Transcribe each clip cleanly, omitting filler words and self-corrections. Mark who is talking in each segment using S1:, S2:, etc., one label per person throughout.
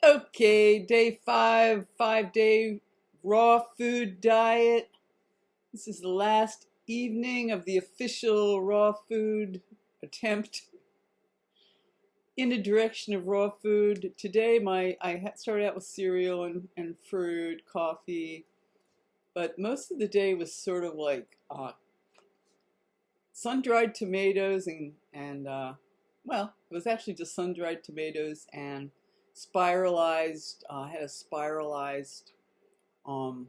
S1: Okay, day 5, 5-day raw food diet. This is the last evening of the official raw food attempt in the direction of raw food. Today, started out with cereal and fruit, coffee, but most of the day was sort of like sun-dried tomatoes and it was actually just sun-dried tomatoes and spiralized. I had a spiralized um,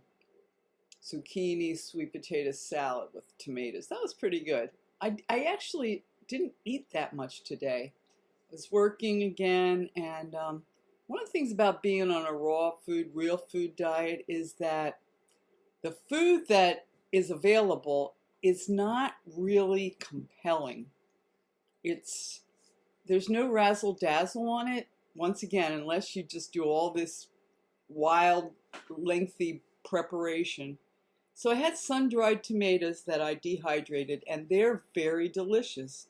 S1: zucchini sweet potato salad with tomatoes. That was pretty good. I actually didn't eat that much today. I was working again, and one of the things about being on a raw food, real food diet is that the food that is available is not really compelling. It's There's no razzle dazzle on it. Once again, unless you just do all this wild, lengthy preparation. So I had sun-dried tomatoes that I dehydrated, and they're very delicious.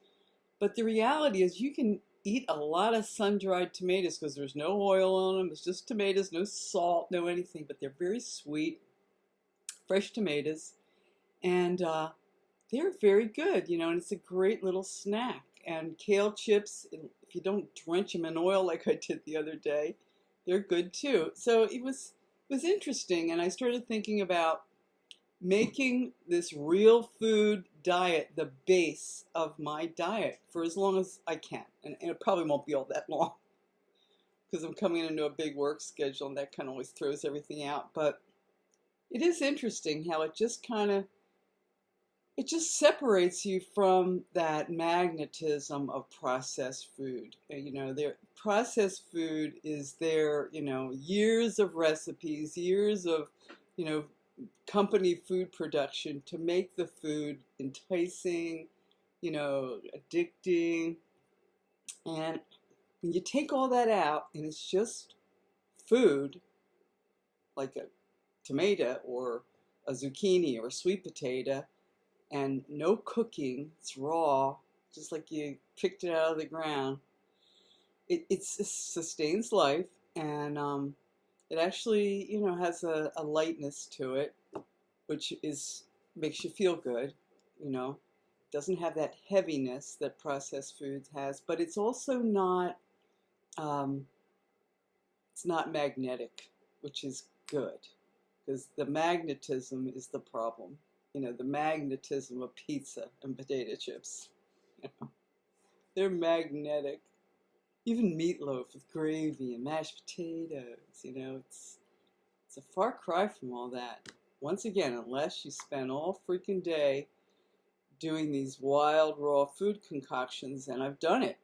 S1: But the reality is you can eat a lot of sun-dried tomatoes because there's no oil on them. It's just tomatoes, no salt, no anything, but they're very sweet, fresh tomatoes. And they're very good, and it's a great little snack. And kale chips, if you don't drench them in oil like I did the other day, they're good too. So it was interesting, and I started thinking about making this real food diet the base of my diet for as long as I can. And it probably won't be all that long because I'm coming into a big work schedule, and that kind of always throws everything out. But it is interesting how it just separates you from that magnetism of processed food. Their processed food is years of recipes, years of, you know, company food production to make the food enticing, addicting. And when you take all that out and it's just food, like a tomato or a zucchini or a sweet potato, and no cooking, it's raw, just like you picked it out of the ground. It sustains life, and it actually, has a lightness to it, which makes you feel good. Doesn't have that heaviness that processed foods has, but um, it's not magnetic, which is good, because the magnetism is the problem. The magnetism of pizza and potato chips. You know, they're magnetic. Even meatloaf with gravy and mashed potatoes, it's a far cry from all that. Once again, unless you spend all freaking day doing these wild raw food concoctions, and I've done it.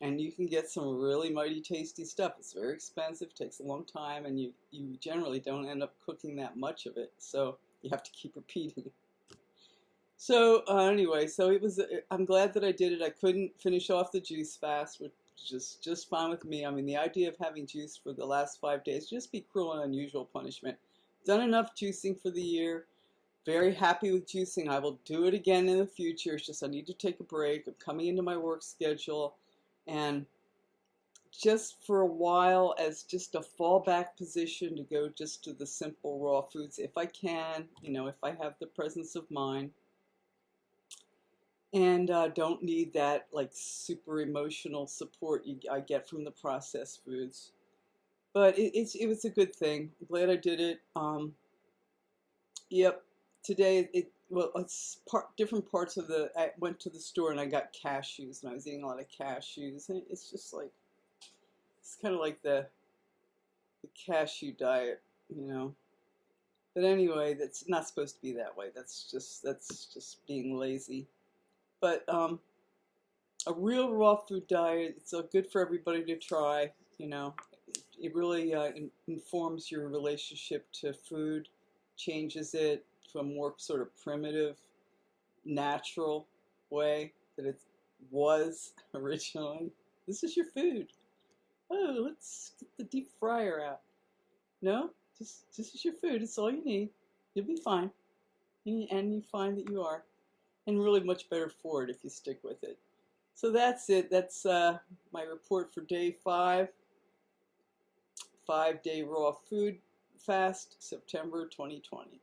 S1: And you can get some really mighty tasty stuff. It's very expensive, takes a long time, and you generally don't end up cooking that much of it. So you have to keep repeating. So anyway, I'm glad that I did it. I couldn't finish off the juice fast, which is just fine with me. I mean, the idea of having juice for the last 5 days, just be cruel and unusual punishment. Done enough juicing for the year. Very happy with juicing. I will do it again in the future. It's just I need to take a break. I'm coming into my work schedule. And just for a while, as just a fallback position, to go just to the simple raw foods if I can, if I have the presence of mind. And don't need that like super emotional support I get from the processed foods. But it was a good thing. I'm glad I did it. Yep. Today it's different parts of I went to the store and I got cashews, and I was eating a lot of cashews, and it's just like it's kind of like the cashew diet, But anyway, that's not supposed to be that way. That's just being lazy. But a real raw food diet, it's good for everybody to try. It really informs your relationship to food, changes it to a more sort of primitive, natural way that it was originally. This is your food. Oh, let's get the deep fryer out. No, just this is your food. It's all you need. You'll be fine, and you find that you are, and really much better for it if you stick with it. So that's it. That's my report for day 5. 5-day raw food fast, September 2020.